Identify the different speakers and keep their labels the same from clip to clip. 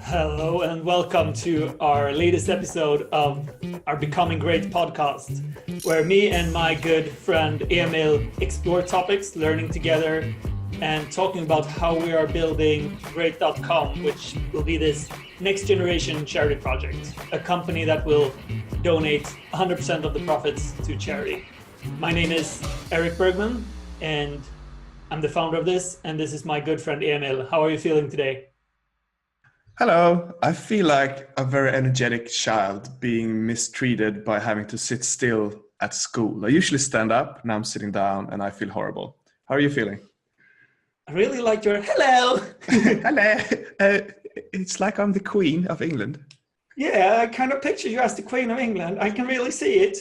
Speaker 1: Hello and welcome to our latest episode of our Becoming Great podcast, where me and my good friend Emil explore topics, learning together, and talking about how we are building Great.com, which will be this next generation charity project, a company that will donate 100% of the profits to charity. My name is Eric Bergman, and I'm the founder of this, and this is my good friend Emil. How are you feeling today?
Speaker 2: Hello, I feel like a very energetic child being mistreated by having to sit still at school. I usually stand up, now I'm sitting down and I feel horrible. How are you feeling?
Speaker 1: I really like your hello.
Speaker 2: Hello. It's like I'm the Queen of England.
Speaker 1: Yeah, I kind of picture you as the Queen of England. I can really see it.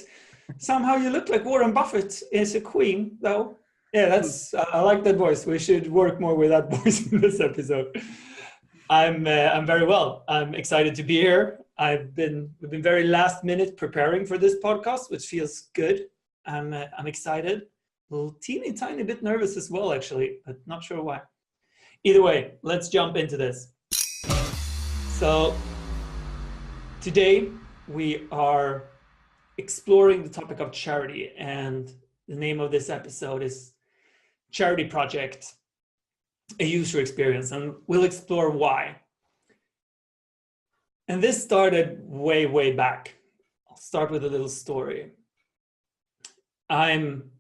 Speaker 1: Somehow you look like Warren Buffett is a queen, though. Yeah, I like that voice. We should work more with that voice in this episode. I'm very well. I'm excited to be here. We've been very last minute preparing for this podcast, which feels good. I'm excited. A little teeny tiny bit nervous as well, actually, but not sure why. Either way, let's jump into this. So today we are exploring the topic of charity, and the name of this episode is Charity Project, a user experience, and we'll explore why. And this started way back. I'll start with a little story. I'm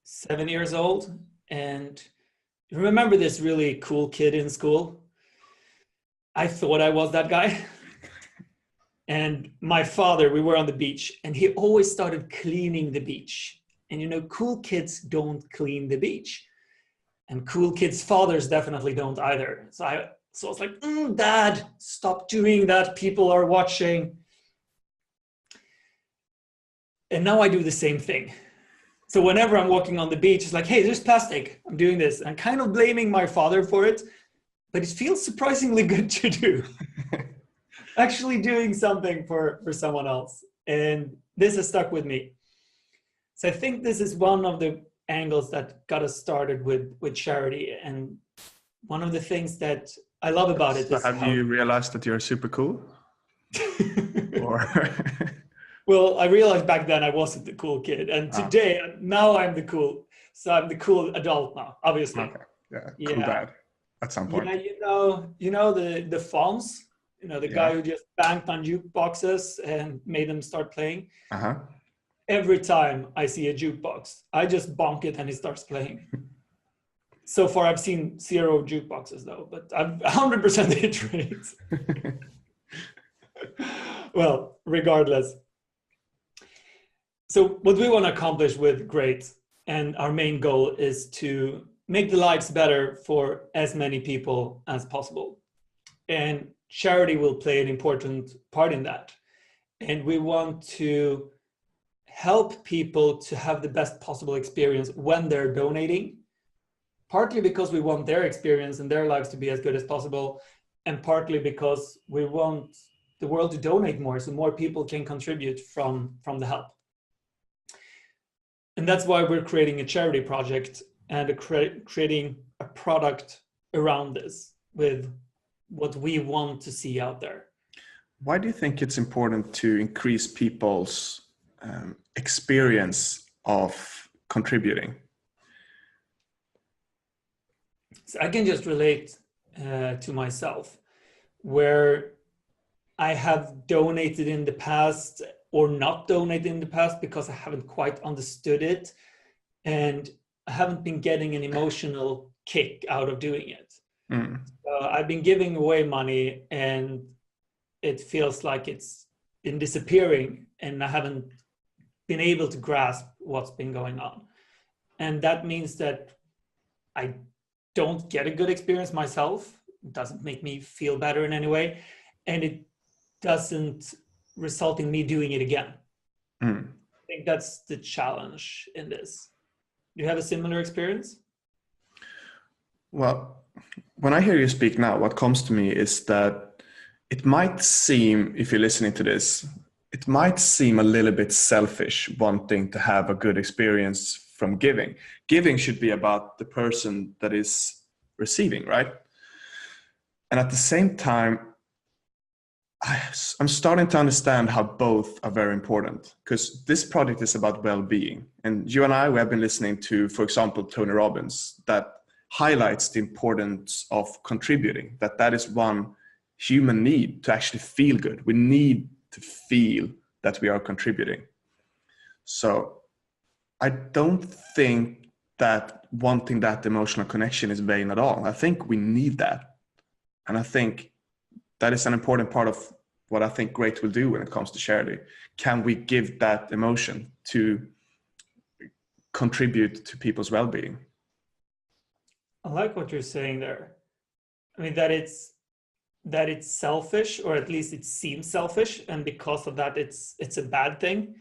Speaker 1: 7 years old, and you remember this really cool kid in school? I thought I was that guy. And my father, we were on the beach, and he always started cleaning the beach. And you know, cool kids don't clean the beach. And cool kids' fathers definitely don't either. So I was like, Dad, stop doing that. People are watching. And now I do the same thing. So whenever I'm walking on the beach, it's like, hey, there's plastic. I'm doing this. I'm kind of blaming my father for it, but it feels surprisingly good to do. Actually doing something for someone else. And this has stuck with me. So I think this is one of the angles that got us started with charity, and one of the things that I love about it is
Speaker 2: you realized that you're super cool? Or
Speaker 1: well, I realized back then I wasn't the cool kid, and today now I'm the cool. So I'm the cool adult now, obviously.
Speaker 2: Okay. Cool dad at some point.
Speaker 1: Yeah, you know the Fonz, the guy who just banged on jukeboxes and made them start playing. Every time I see a jukebox, I just bonk it and it starts playing. So far, I've seen 0 jukeboxes though, but I've 100% hit rates. Well, regardless. So what we want to accomplish with Great, and our main goal is to make the lives better for as many people as possible. And charity will play an important part in that. And we want to help people to have the best possible experience when they're donating, partly because we want their experience and their lives to be as good as possible, and partly because we want the world to donate more so more people can contribute from the help. And that's why we're creating a charity project and creating a product around this with what we want to see out there.
Speaker 2: Why do you think it's important to increase people's experience of contributing?
Speaker 1: So I can just relate to myself, where I have donated in the past or not donated in the past because I haven't quite understood it, and I haven't been getting an emotional kick out of doing it. I've been giving away money and it feels like it's been disappearing, and I haven't been able to grasp what's been going on. And that means that I don't get a good experience myself. It doesn't make me feel better in any way. And it doesn't result in me doing it again. I think that's the challenge in this. Do you have a similar experience?
Speaker 2: Well, when I hear you speak now, what comes to me is that it might seem, if you're listening to this, it might seem a little bit selfish wanting to have a good experience from giving. Giving should be about the person that is receiving, right? And at the same time, I'm starting to understand how both are very important, because this project is about well-being. And you and I, we have been listening to, for example, Tony Robbins, that highlights the importance of contributing, that is one human need to actually feel good. We need to feel that we are contributing. So I don't think that wanting that emotional connection is vain at all. I think we need that. And I think that is an important part of what I think Great will do when it comes to charity. Can we give that emotion to contribute to people's well-being?
Speaker 1: I like what you're saying there. I mean, that it's selfish, or at least it seems selfish, and because of that, it's a bad thing.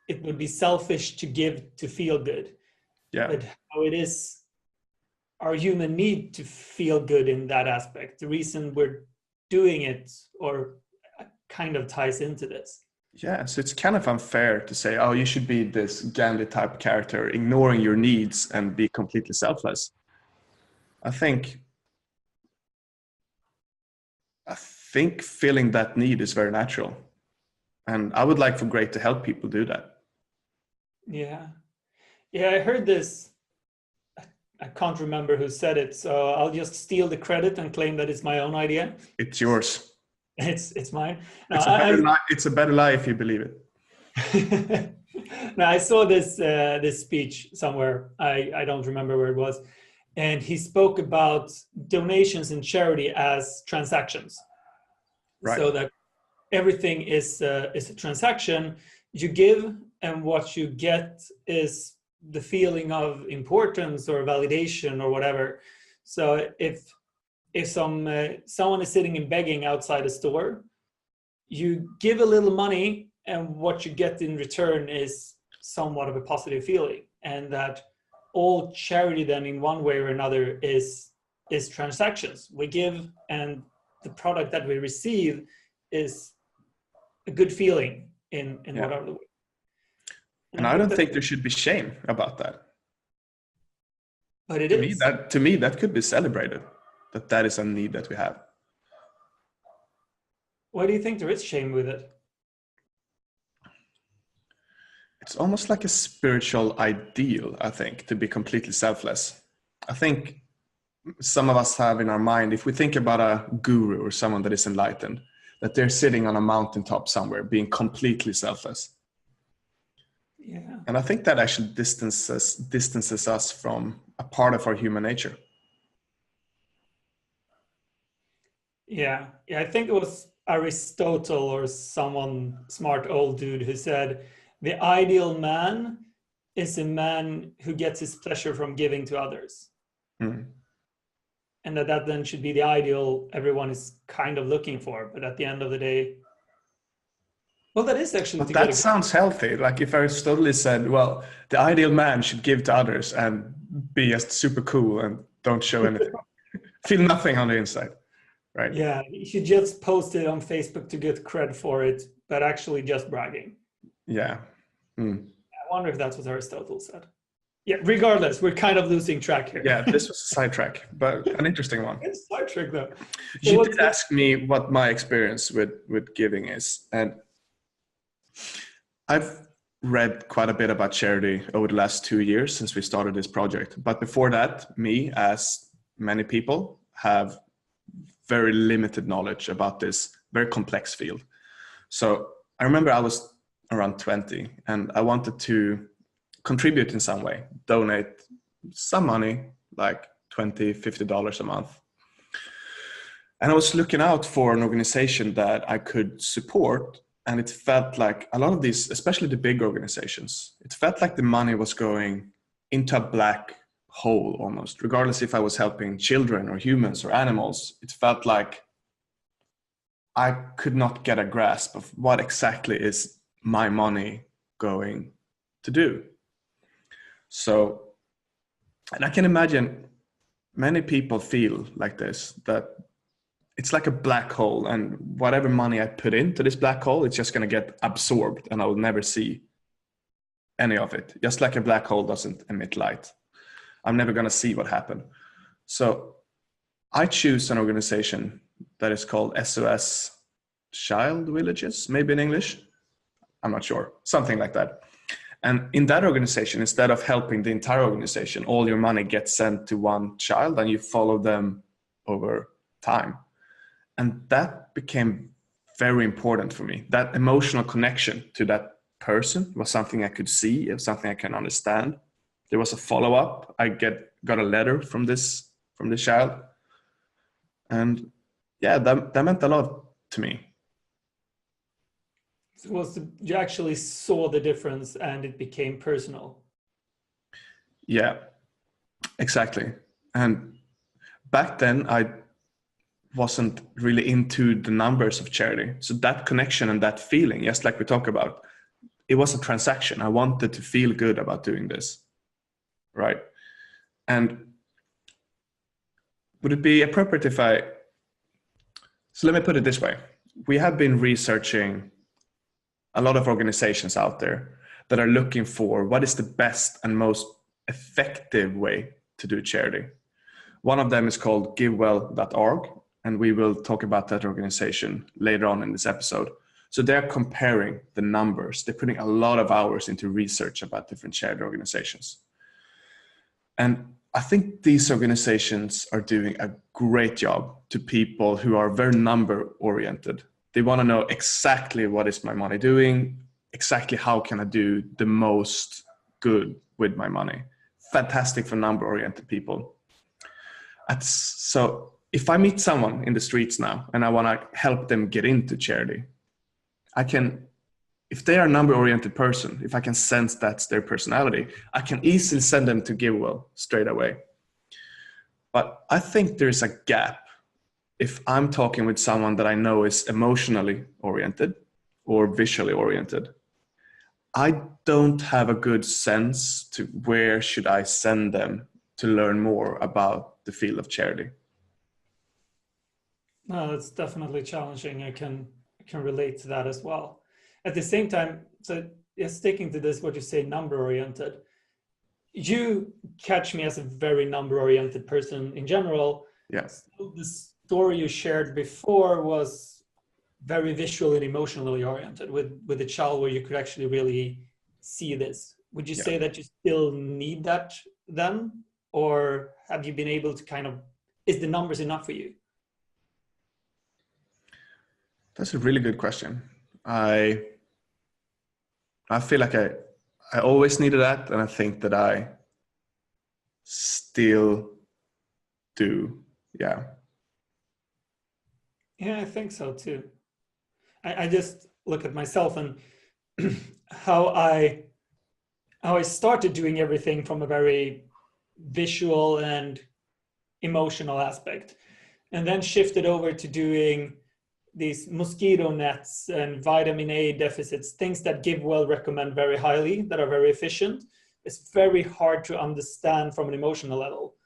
Speaker 1: It would be selfish to give to feel good.
Speaker 2: Yeah.
Speaker 1: But how it is our human need to feel good in that aspect. The reason we're doing it, or kind of ties into this.
Speaker 2: Yeah, so it's kind of unfair to say, oh, you should be this Gandhi type character, ignoring your needs and be completely selfless. I think feeling that need is very natural. And I would like for Great to help people do that.
Speaker 1: Yeah. Yeah, I heard this. I can't remember who said it, so I'll just steal the credit and claim that it's my own idea.
Speaker 2: It's yours.
Speaker 1: It's mine. No,
Speaker 2: it's a better lie if you believe it.
Speaker 1: No, I saw this speech somewhere. I don't remember where it was, and he spoke about donations and charity as transactions.
Speaker 2: Right.
Speaker 1: So that everything is a transaction. You give, and what you get is the feeling of importance or validation or whatever. So if someone is sitting and begging outside a store, you give a little money, and what you get in return is somewhat of a positive feeling. And that all charity then, in one way or another, is transactions. We give, and the product that we receive is a good feeling in whatever way.
Speaker 2: And I don't think there should be shame about that.
Speaker 1: But
Speaker 2: to me, that could be celebrated. That is a need that we have.
Speaker 1: Why do you think there is shame with it?
Speaker 2: It's almost like a spiritual ideal, I think, to be completely selfless. I think some of us have in our mind, if we think about a guru or someone that is enlightened, that they're sitting on a mountaintop somewhere being completely selfless.
Speaker 1: Yeah.
Speaker 2: And I think that actually distances us from a part of our human nature.
Speaker 1: Yeah. I think it was Aristotle or someone smart old dude who said, the ideal man is a man who gets his pleasure from giving to others.
Speaker 2: Mm.
Speaker 1: And that then should be the ideal everyone is kind of looking for. But at the end of the day, well, that is actually...
Speaker 2: But that sounds healthy. Like if Aristotle said, well, the ideal man should give to others and be just super cool and don't show anything. Feel nothing on the inside. Right?
Speaker 1: Yeah, you should just post it on Facebook to get cred for it, but actually just bragging.
Speaker 2: Yeah. Mm.
Speaker 1: I wonder if that's what Aristotle said. Yeah, regardless, we're kind of losing track here.
Speaker 2: Yeah, this was a sidetrack, but an interesting one.
Speaker 1: It's a sidetrack though.
Speaker 2: You did ask me what my experience with giving is, and I've read quite a bit about charity over the last 2 years since we started this project. But before that, me, as many people, have very limited knowledge about this very complex field. So I remember I was around 20 and I wanted to contribute in some way, donate some money, like $20, $50 a month. And I was looking out for an organization that I could support. And it felt like a lot of these, especially the big organizations, it felt like the money was going into a black hole almost, regardless if I was helping children or humans or animals. It felt like I could not get a grasp of what exactly is my money going to do. So, and I can imagine many people feel like this, that it's like a black hole, and whatever money I put into this black hole, it's just going to get absorbed and I will never see any of it. Just like a black hole doesn't emit light. I'm never going to see what happened. So I choose an organization that is called SOS child villages, maybe in English. I'm not sure, something like that. And in that organization, instead of helping the entire organization, all your money gets sent to one child and you follow them over time. And that became very important for me. That emotional connection to that person was something I could see, it was something I can understand. There was a follow-up. I got a letter from this child. And yeah, that meant a lot to me.
Speaker 1: You actually saw the difference and it became personal.
Speaker 2: Yeah, exactly. And back then I wasn't really into the numbers of charity. So that connection and that feeling, just like we talk about, it was a transaction. I wanted to feel good about doing this, right? And would it be appropriate if so let me put it this way. We have been researching a lot of organizations out there that are looking for what is the best and most effective way to do charity. One of them is called givewell.org, and we will talk about that organization later on in this episode. So they're comparing the numbers. They're putting a lot of hours into research about different charity organizations. And I think these organizations are doing a great job to people who are very number oriented. They want to know exactly what is my money doing, exactly how can I do the most good with my money. Fantastic for number-oriented people. So if I meet someone in the streets now and I want to help them get into charity, if they are a number-oriented person, if I can sense that's their personality, I can easily send them to GiveWell straight away. But I think there's a gap if I'm talking with someone that I know is emotionally oriented or visually oriented. I don't have a good sense to where should I send them to learn more about the field of charity.
Speaker 1: No, that's definitely challenging. I can relate to that as well. At the same time, so sticking to this, what you say, number oriented, you catch me as a very number oriented person in general.
Speaker 2: Yes.
Speaker 1: So the story you shared before was very visually and emotionally oriented with a child where you could actually really see this. Would you say that you still need that then? Or have you been able to is the numbers enough for you?
Speaker 2: That's a really good question. I feel like I always needed that, and I think that I still do. Yeah.
Speaker 1: Yeah, I think so too. I just look at myself and how I started doing everything from a very visual and emotional aspect, and then shifted over to doing these mosquito nets and vitamin A deficits, things that GiveWell recommend very highly, that are very efficient. It's very hard to understand from an emotional level.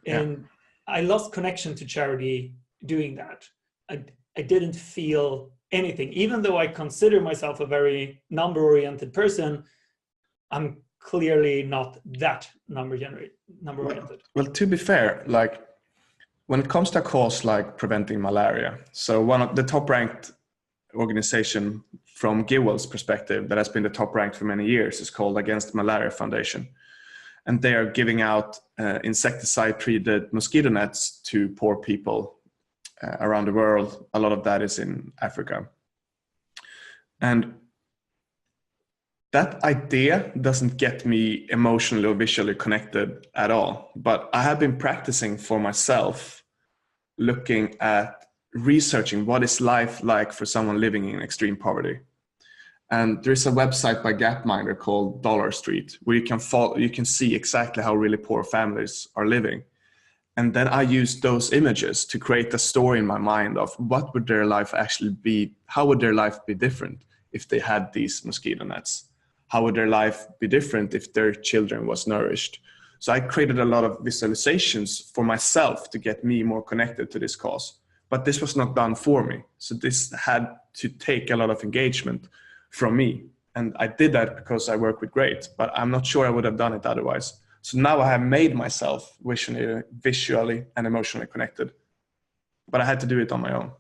Speaker 1: And I lost connection to charity doing that. I didn't feel anything. Even though I consider myself a very number-oriented person, I'm clearly not that number-oriented.
Speaker 2: Well, to be fair, like when it comes to a cause like preventing malaria, so one of the top-ranked organization from GiveWell's perspective that has been the top-ranked for many years is called Against Malaria Foundation. And they are giving out insecticide-treated mosquito nets to poor people around the world. A lot of that is in Africa. And that idea doesn't get me emotionally or visually connected at all. But I have been practicing for myself, looking at researching what is life like for someone living in extreme poverty. And there's a website by Gapminder called Dollar Street, where you can see exactly how really poor families are living. And then I use those images to create a story in my mind of what would their life actually be, how would their life be different if they had these mosquito nets? How would their life be different if their children was nourished? So I created a lot of visualizations for myself to get me more connected to this cause. But this was not done for me. So this had to take a lot of engagement from me. And I did that because I work with Great, but I'm not sure I would have done it otherwise. So now I have made myself visually and emotionally connected, but I had to do it on my own.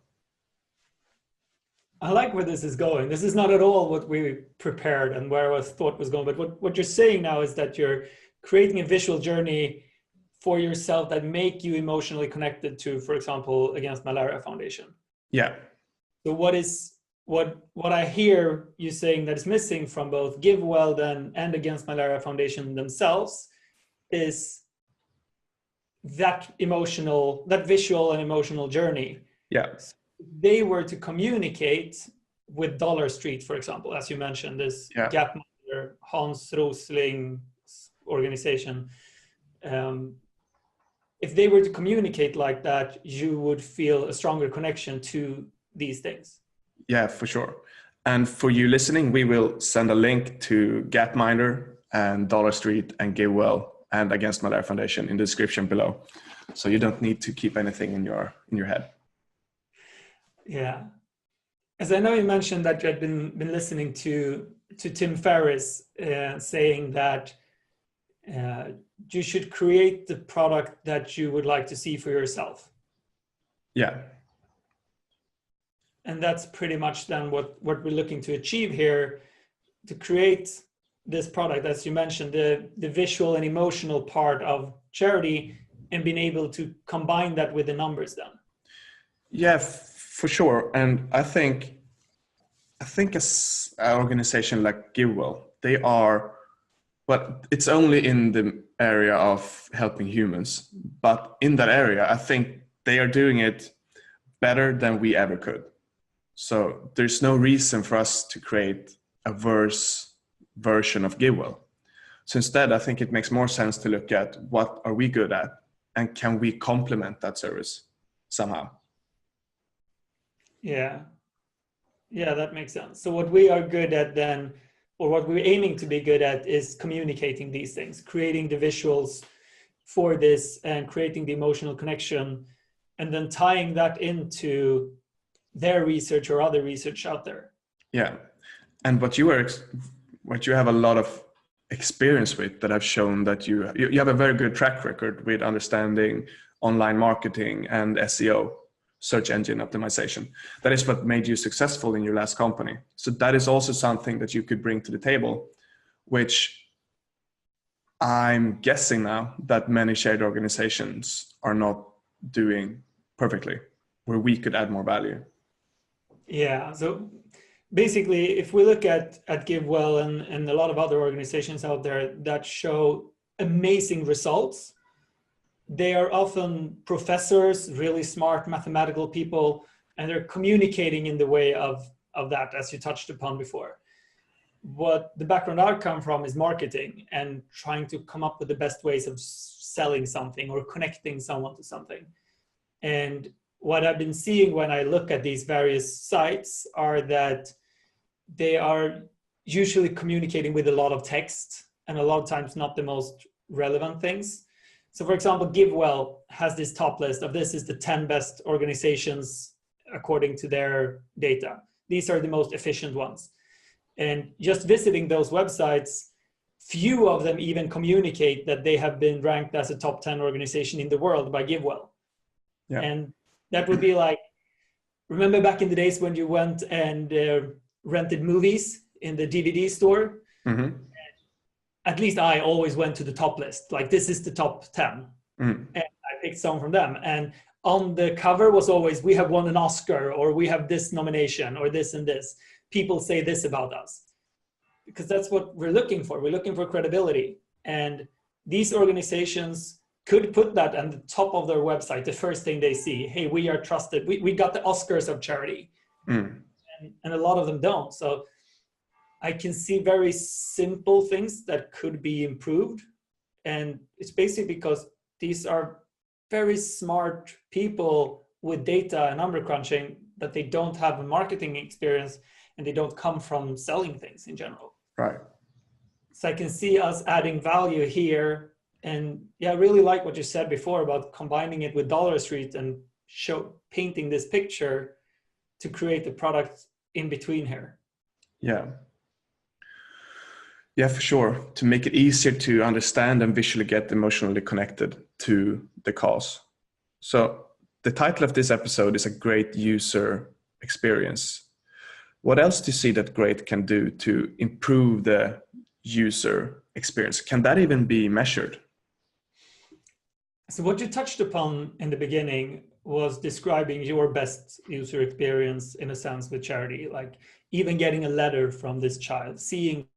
Speaker 1: I like where this is going. This is not at all what we prepared and where I thought was going. But what you're saying now is that you're creating a visual journey for yourself that make you emotionally connected to, for example, Against Malaria Foundation.
Speaker 2: Yeah.
Speaker 1: So what I hear you saying that is missing from both GiveWell then and Against Malaria Foundation themselves is that visual and emotional journey.
Speaker 2: Yeah.
Speaker 1: They were to communicate with Dollar Street, for example, as you mentioned, this Gapminder, Hans Rosling's organization. If they were to communicate like that, you would feel a stronger connection to these things.
Speaker 2: Yeah, for sure. And for you listening, we will send a link to Gapminder and Dollar Street and GiveWell and Against Malaria Foundation in the description below. So you don't need to keep anything in your head.
Speaker 1: Yeah. As I know you mentioned that you had been listening to Tim Ferriss saying that you should create the product that you would like to see for yourself.
Speaker 2: Yeah.
Speaker 1: And that's pretty much then what we're looking to achieve here, to create this product, as you mentioned, the visual and emotional part of charity, and being able to combine that with the numbers then.
Speaker 2: Yeah, for sure. And I think as an organization like GiveWell, they are, but it's only in the area of helping humans. But in that area, I think they are doing it better than we ever could. So there's no reason for us to create a version of GiveWell. So instead, I think it makes more sense to look at what are we good at and can we complement that service somehow?
Speaker 1: Yeah, that makes sense. So what we are good at then, or what we're aiming to be good at, is communicating these things, creating the visuals for this and creating the emotional connection, and then tying that into their research or other research out there.
Speaker 2: Yeah. And what you have a lot of experience with, that I've shown that you have a very good track record with understanding online marketing and SEO, search engine optimization. That is what made you successful in your last company. So that is also something that you could bring to the table, which I'm guessing now that many shared organizations are not doing perfectly, where we could add more value.
Speaker 1: Yeah, so basically, if we look at GiveWell and a lot of other organizations out there that show amazing results, they are often professors, really smart mathematical people, and they're communicating in the way of that, as you touched upon before. What the background I come from is marketing and trying to come up with the best ways of selling something or connecting someone to something. And what I've been seeing when I look at these various sites are that they are usually communicating with a lot of text and a lot of times not the most relevant things. So for example, GiveWell has this top list of this is the 10 best organizations according to their data. These are the most efficient ones. And just visiting those websites, few of them even communicate that they have been ranked as a top 10 organization in the world by GiveWell. Yeah. And that would be like, remember back in the days when you went and rented movies in the DVD store? Mm-hmm. At least I always went to the top list. Like, this is the top 10. Mm. And I picked some from them. And on the cover was always, we have won an Oscar, or we have this nomination, or this and this. People say this about us. Because that's what we're looking for. We're looking for credibility. And these organizations could put that on the top of their website, the first thing they see. Hey, we are trusted. We got the Oscars of charity. Mm. And a lot of them don't. So I can see very simple things that could be improved. And it's basically because these are very smart people with data and number crunching, but they don't have a marketing experience and they don't come from selling things in general.
Speaker 2: Right.
Speaker 1: So I can see us adding value here. And yeah, I really like what you said before about combining it with Dollar Street and painting this picture to create the product in between here.
Speaker 2: Yeah. Yeah, for sure. To make it easier to understand and visually get emotionally connected to the cause. So the title of this episode is a great user experience. What else do you see that Great can do to improve the user experience? Can that even be measured?
Speaker 1: So what you touched upon in the beginning was describing your best user experience in a sense with charity, like even getting a letter from this child, seeing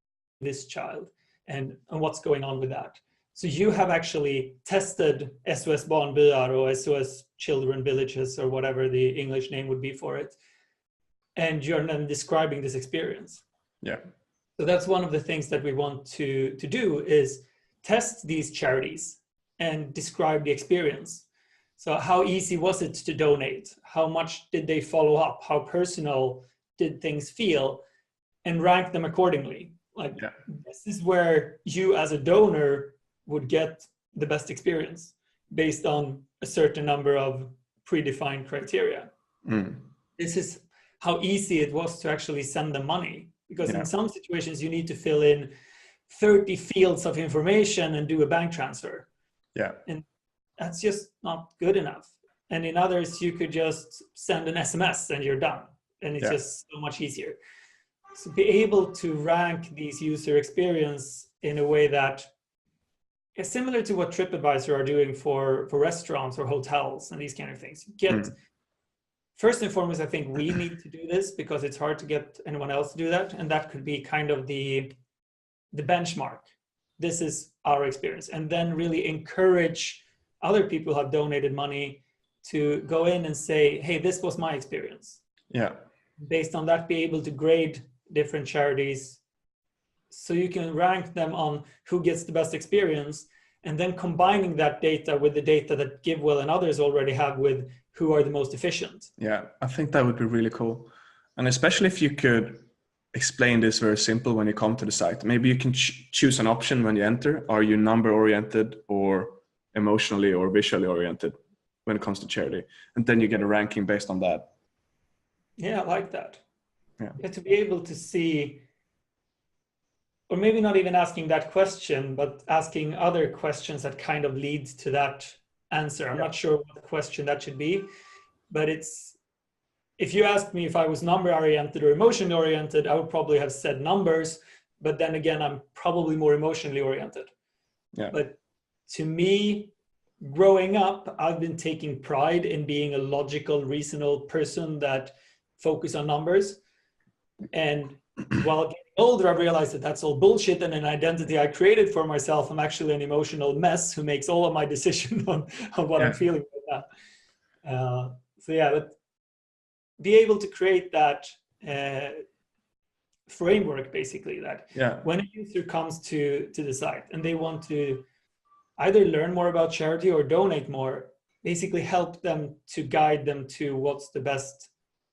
Speaker 1: this child, and what's going on with that. So you have actually tested SOS Barnbyar or SOS Children Villages or whatever the English name would be for it. And you're then describing this experience.
Speaker 2: Yeah.
Speaker 1: So that's one of the things that we want to do is test these charities and describe the experience. So how easy was it to donate? How much did they follow up? How personal did things feel? And rank them accordingly. Like,
Speaker 2: yeah.
Speaker 1: This is where you as a donor would get the best experience based on a certain number of predefined criteria. This is how easy it was to actually send them money. Because in some situations you need to fill in 30 fields of information and do a bank transfer.
Speaker 2: Yeah.
Speaker 1: And that's just not good enough. And in others, you could just send an SMS and you're done. And it's just so much easier. So be able to rank these user experience in a way that is similar to what TripAdvisor are doing for restaurants or hotels and these kind of things. First and foremost, I think we need to do this because it's hard to get anyone else to do that. And that could be kind of the benchmark. This is our experience. And then really encourage other people who have donated money to go in and say, hey, this was my experience.
Speaker 2: Yeah.
Speaker 1: Based on that, be able to grade different charities so you can rank them on who gets the best experience, and then combining that data with the data that GiveWell and others already have with who are the most efficient.
Speaker 2: Yeah, I think that would be really cool. And especially if you could explain this very simple when you come to the site. Maybe you can choose an option when you enter. Are you number oriented or emotionally or visually oriented when it comes to charity? And then you get a ranking based on that.
Speaker 1: Yeah, I like that.
Speaker 2: Yeah.
Speaker 1: To be able to see, or maybe not even asking that question, but asking other questions that kind of lead to that answer. I'm not sure what question that should be, but it's, if you asked me if I was number oriented or emotion oriented, I would probably have said numbers, but then again, I'm probably more emotionally oriented.
Speaker 2: Yeah.
Speaker 1: But to me, growing up, I've been taking pride in being a logical, reasonable person that focus on numbers. And while getting older, I realized that that's all bullshit and an identity I created for myself. I'm actually an emotional mess who makes all of my decisions on what I'm feeling right now. But be able to create that framework, basically, that when a user comes to the site and they want to either learn more about charity or donate more, basically help them to guide them to what's the best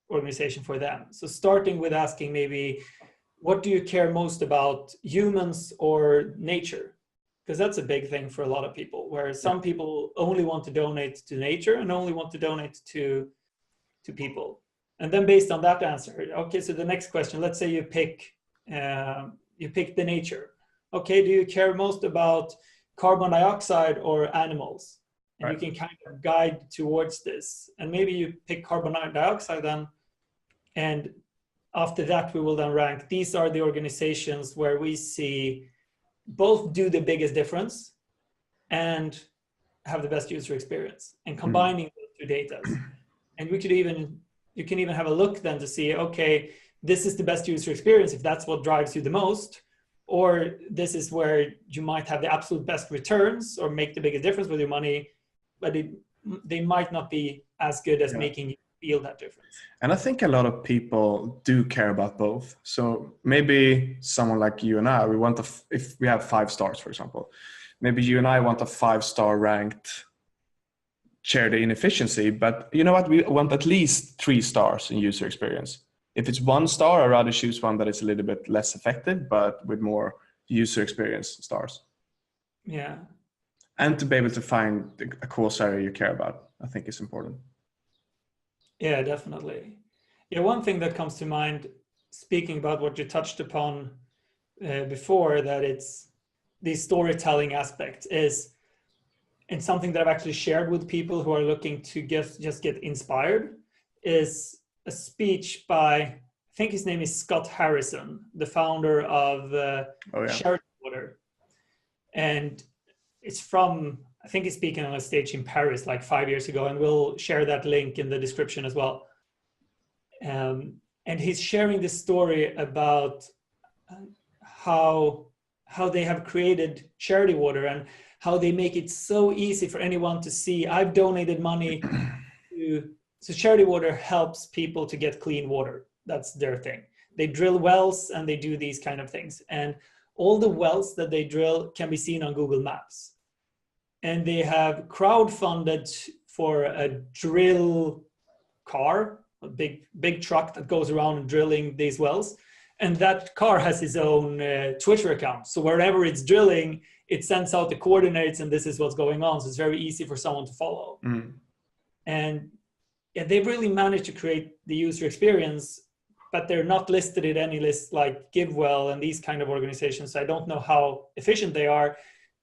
Speaker 1: organization for them. So starting with asking maybe, what do you care most about, humans or nature? Because that's a big thing for a lot of people, where some people only want to donate to nature and only want to donate to people. And then based on that answer, okay, so the next question, let's say you pick the nature. Okay, do you care most about carbon dioxide or animals? And you can kind of guide towards this. And maybe you pick carbon dioxide then, and after that, we will then rank, these are the organizations where we see both do the biggest difference and have the best user experience, and combining those two data. And you can even have a look then to see, okay, this is the best user experience if that's what drives you the most, or this is where you might have the absolute best returns or make the biggest difference with your money, but they might not be as good as making you feel that difference.
Speaker 2: And I think a lot of people do care about both. So maybe someone like you and I, we want if we have 5 stars, for example, maybe you and I want a 5-star ranked charity in efficiency, but you know what? We want at least 3 stars in user experience. If it's 1 star, I'd rather choose one that is a little bit less effective, but with more user experience stars.
Speaker 1: Yeah.
Speaker 2: And to be able to find a cause area you care about, I think is important.
Speaker 1: Yeah, definitely. Yeah, one thing that comes to mind, speaking about what you touched upon before, that it's the storytelling aspect is, and something that I've actually shared with people who are looking to just get inspired, is a speech by I think his name is Scott Harrison, the founder of Charity Water. And it's from, I think he's speaking on a stage in Paris like 5 years ago, and we'll share that link in the description as well. And he's sharing this story about how they have created Charity Water and how they make it so easy for anyone to see. I've donated money to, so Charity Water helps people to get clean water. That's their thing. They drill wells and they do these kind of things. And all the wells that they drill can be seen on Google Maps. And they have crowdfunded for a drill car, a big truck that goes around drilling these wells. And that car has its own Twitter account. So wherever it's drilling, it sends out the coordinates and this is what's going on. So it's very easy for someone to follow. Mm. And yeah, they've really managed to create the user experience, but they're not listed in any list like GiveWell and these kind of organizations. So I don't know how efficient they are,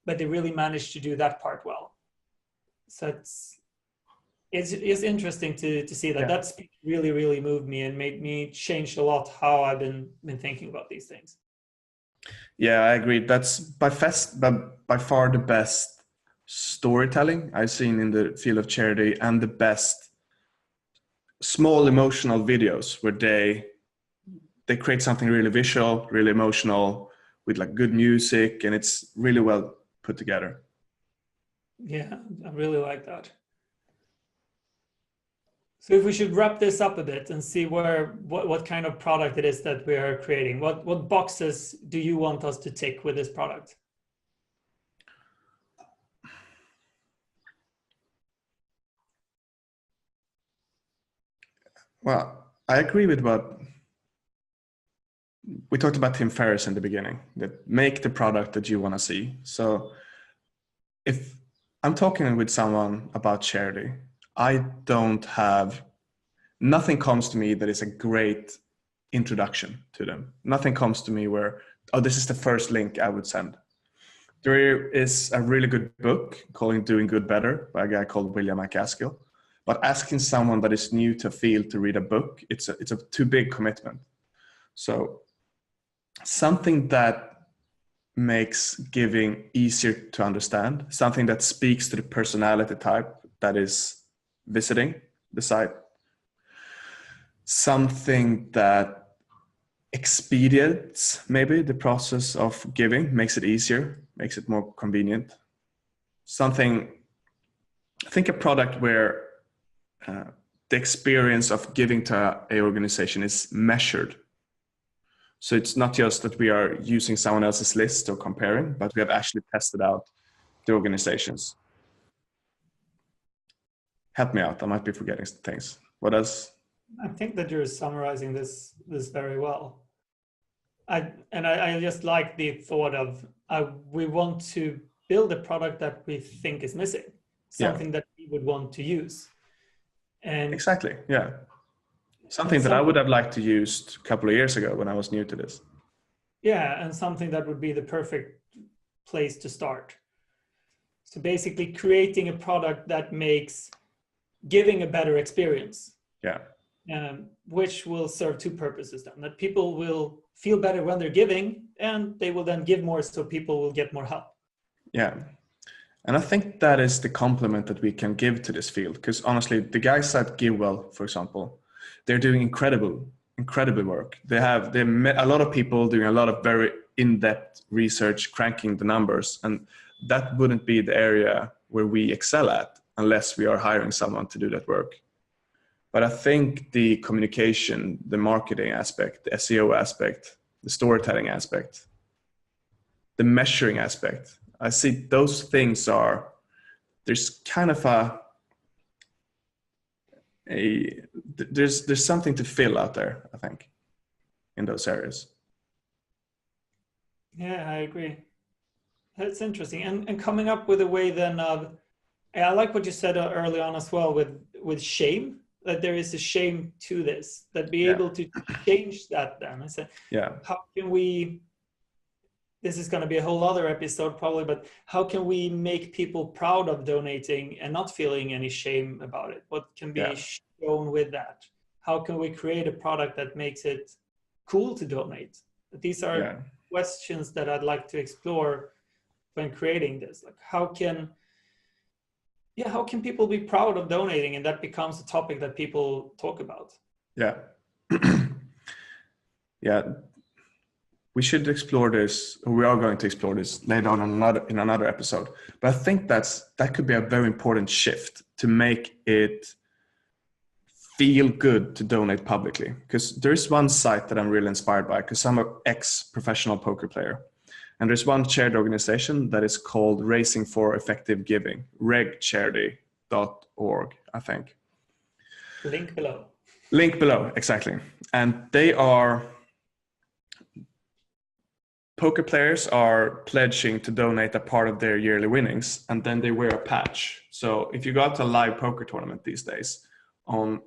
Speaker 1: but they really managed to do that part well. So it's interesting to see that. Yeah. That speech really, really moved me and made me change a lot how I've been thinking about these things.
Speaker 2: Yeah, I agree. That's by far the best storytelling I've seen in the field of charity, and the best small emotional videos where they create something really visual, really emotional, with like good music, and it's really well put together.
Speaker 1: Yeah, I really like that. So if we should wrap this up a bit and see what kind of product it is that we are creating, what boxes do you want us to tick with this product?
Speaker 2: Well, I agree with what we talked about Tim Ferriss in the beginning, that make the product that you want to see. So if I'm talking with someone about charity, nothing comes to me that is a great introduction to them. Nothing comes to me where, oh, this is the first link I would send. There is a really good book called Doing Good Better by a guy called William MacAskill. But asking someone that is new to a field to read a book, it's a too big commitment. So something that makes giving easier to understand, something that speaks to the personality type that is visiting the site, something that expedites maybe the process of giving, makes it easier, makes it more convenient. I think a product where the experience of giving to an organization is measured. So it's not just that we are using someone else's list or comparing, but we have actually tested out the organizations. Help me out. I might be forgetting things. What else?
Speaker 1: I think that you're summarizing this very well. I just like the thought of we want to build a product that we think is missing, something that we would want to use. And
Speaker 2: exactly, yeah. Something that I would have liked to use a couple of years ago when I was new to this.
Speaker 1: Yeah, and something that would be the perfect place to start. So basically creating a product that makes giving a better experience.
Speaker 2: Yeah.
Speaker 1: Which will serve two purposes then. That people will feel better when they're giving, and they will then give more so people will get more help.
Speaker 2: Yeah. And I think that is the compliment that we can give to this field. Because honestly, the guys at GiveWell, for example, they're doing incredible work. They met a lot of people doing a lot of very in-depth research, cranking the numbers. And that wouldn't be the area where we excel at unless we are hiring someone to do that work. But I think the communication, the marketing aspect, the SEO aspect, the storytelling aspect, the measuring aspect, I see those things there's kind of there's something to fill out there, I think, in those areas.
Speaker 1: Yeah, I agree. That's interesting. And coming up with a way then of, I like what you said early on as well with shame, that there is a shame to this, that be able to change that then. I said, how can we, this is going to be a whole other episode probably, but how can we make people proud of donating and not feeling any shame about it? What can be shown with that? how can we create a product that makes it cool to donate? These are questions that I'd like to explore when creating this. Like how can people be proud of donating, and that becomes a topic that people talk about?
Speaker 2: Yeah. Yeah. We should explore this, or we are going to explore this later on in another episode. But I think that could be a very important shift to make it feel good to donate publicly. Because there's one site that I'm really inspired by, because I'm an ex-professional poker player. And there's one charity organization that is called Racing for Effective Giving, regcharity.org, I think.
Speaker 1: Link below.
Speaker 2: Link below, exactly. And they are... Poker players are pledging to donate a part of their yearly winnings, and then they wear a patch. So if you go out to a live poker tournament these days, on,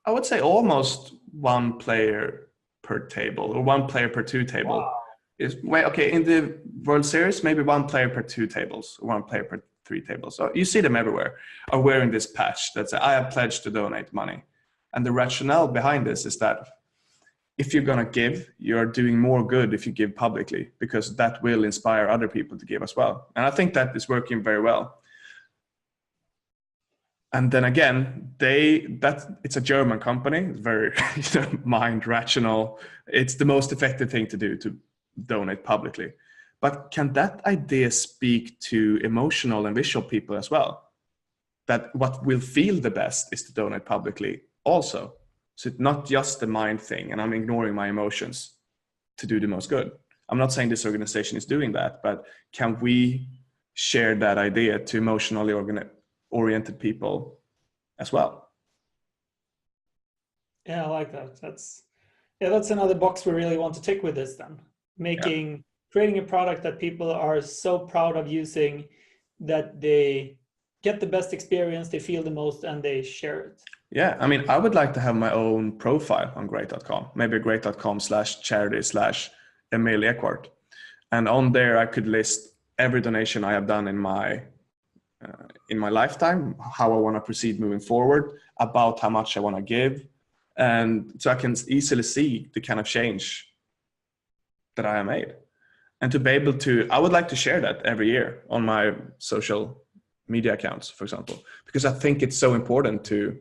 Speaker 2: I would say almost one player per table, or one player per two table.
Speaker 1: Wow.
Speaker 2: In the World Series, maybe one player per two tables, or one player per three tables. So you see them everywhere, are wearing this patch that says, I have pledged to donate money. And the rationale behind this is that if you're going to give, you're doing more good if you give publicly, because that will inspire other people to give as well. And I think that is working very well. And then again, it's a German company. It's very mind rational. It's the most effective thing to do, to donate publicly. But can that idea speak to emotional and visual people as well? That what will feel the best is to donate publicly also. So it's not just the mind thing, and I'm ignoring my emotions to do the most good. I'm not saying this organization is doing that, but can we share that idea to emotionally oriented people as well?
Speaker 1: Yeah, I like that. That's another box we really want to tick with this then. Creating a product that people are so proud of using that they get the best experience, they feel the most, and they share it.
Speaker 2: Yeah, I mean, I would like to have my own profile on Great.com, maybe Great.com/charity/Emil Ekwart. And on there, I could list every donation I have done in my lifetime, how I want to proceed moving forward, about how much I want to give. And so I can easily see the kind of change that I have made. And to be able to, I would like to share that every year on my social media accounts, for example, because I think it's so important to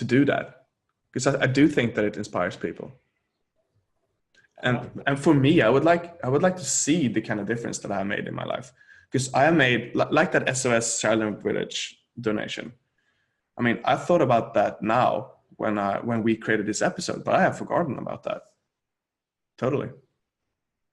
Speaker 2: do that, because I do think that it inspires people. And for me, I would like to see the kind of difference that I have made in my life, because I have made, like that SOS Child Village donation. I mean, I thought about that now when we created this episode, but I have forgotten about that. Totally.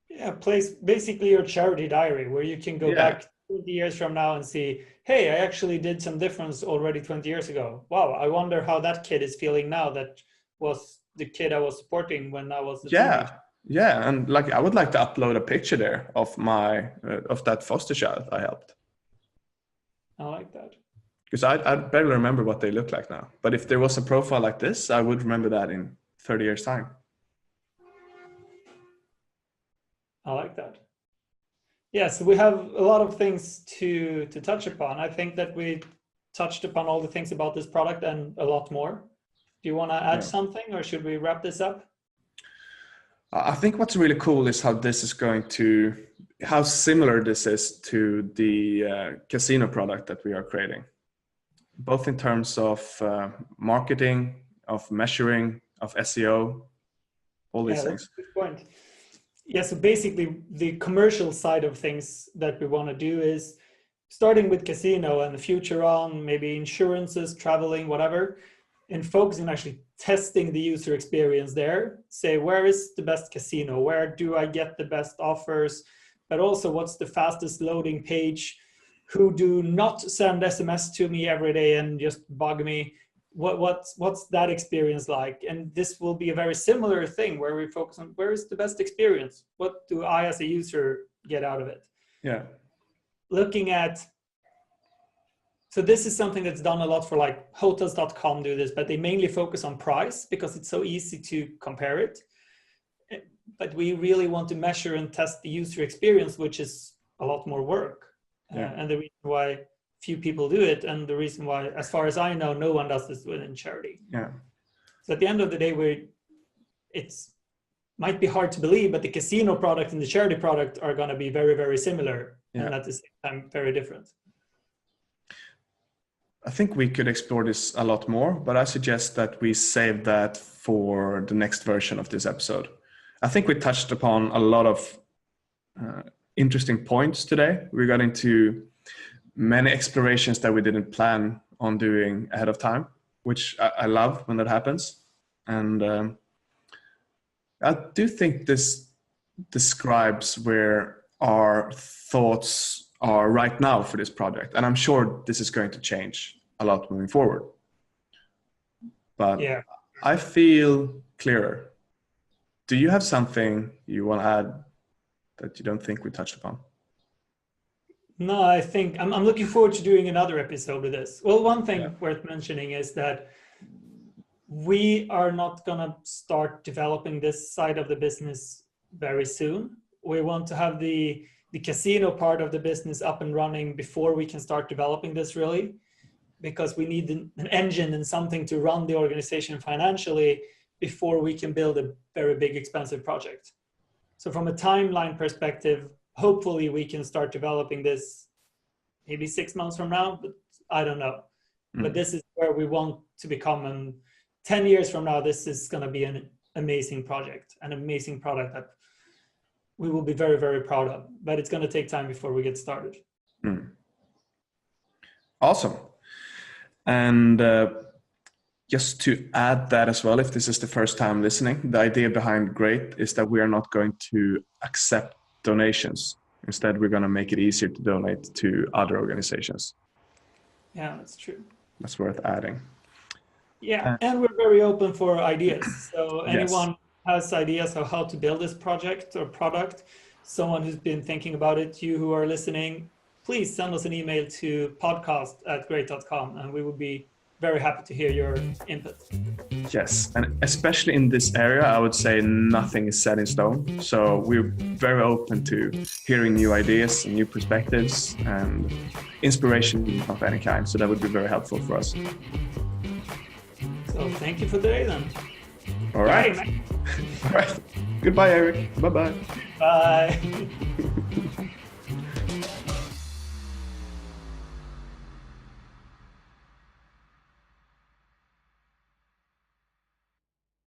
Speaker 1: Yeah, basically your charity diary, where you can go back 20 years from now and see, hey, I actually did some difference already 20 years ago. Wow, I wonder how that kid is feeling now. That was the kid I was supporting when I was a teenager.
Speaker 2: Yeah, and like I would like to upload a picture there of of that foster child I helped.
Speaker 1: I like that.
Speaker 2: Because I barely remember what they look like now. But if there was a profile like this, I would remember that in 30 years' time.
Speaker 1: I like that. Yeah, so we have a lot of things to touch upon. I think that we touched upon all the things about this product and a lot more. Do you want to add something, or should we wrap this up?
Speaker 2: I think what's really cool is how similar this is to the casino product that we are creating, both in terms of marketing, of measuring, of SEO, all these things.
Speaker 1: That's a good point. Yeah, so basically the commercial side of things that we want to do is starting with casino and the future on maybe insurances, traveling, whatever, and focusing on actually testing the user experience there. Say, where is the best casino? Where do I get the best offers? But also, what's the fastest loading page? Who do not send SMS to me every day and just bug me? What's that experience like? And this will be a very similar thing where we focus on where is the best experience? What do I as a user get out of it?
Speaker 2: Yeah.
Speaker 1: Looking at, so this is something that's done a lot for, like hotels.com do this, but they mainly focus on price because it's so easy to compare it. But we really want to measure and test the user experience, which is a lot more work. And the reason why few people do it, and the reason why, as far as I know, no one does this within charity.
Speaker 2: Yeah.
Speaker 1: So at the end of the day, it's might be hard to believe, but the casino product and the charity product are going to be very, very similar, and at the same time very different.
Speaker 2: I think we could explore this a lot more, but I suggest that we save that for the next version of this episode. I think we touched upon a lot of interesting points today. We got into many explorations that we didn't plan on doing ahead of time, which I love when that happens. And I do think this describes where our thoughts are right now for this project. And I'm sure this is going to change a lot moving forward. But yeah, I feel clearer. Do you have something you want to add that you don't think we touched upon?
Speaker 1: No, I think I'm looking forward to doing another episode of this. Well, one thing worth mentioning is that we are not going to start developing this side of the business very soon. We want to have the casino part of the business up and running before we can start developing this, really, because we need an engine and something to run the organization financially before we can build a very big, expensive project. So from a timeline perspective, hopefully we can start developing this maybe 6 months from now, but I don't know. But this is where we want to become, and 10 years from now, this is going to be an amazing project, an amazing product that we will be very, very proud of. But it's going to take time before we get started.
Speaker 2: Awesome. And just to add that as well, if this is the first time listening, the idea behind Great is that we are not going to accept donations. Instead, we're going to make it easier to donate to other organizations.
Speaker 1: Yeah, that's true.
Speaker 2: That's worth adding.
Speaker 1: Yeah, and we're very open for ideas. So anyone has ideas of how to build this project or product, someone who's been thinking about it, you who are listening, please send us an email to podcast@great.com, and we would be very happy to hear your input.
Speaker 2: Yes, and especially in this area, I would say nothing is set in stone. So we're very open to hearing new ideas and new perspectives and inspiration of any kind. So that would be very helpful for us.
Speaker 1: So thank you for today then.
Speaker 2: All right. All right. Goodbye, Eric. Bye-bye.
Speaker 1: Bye.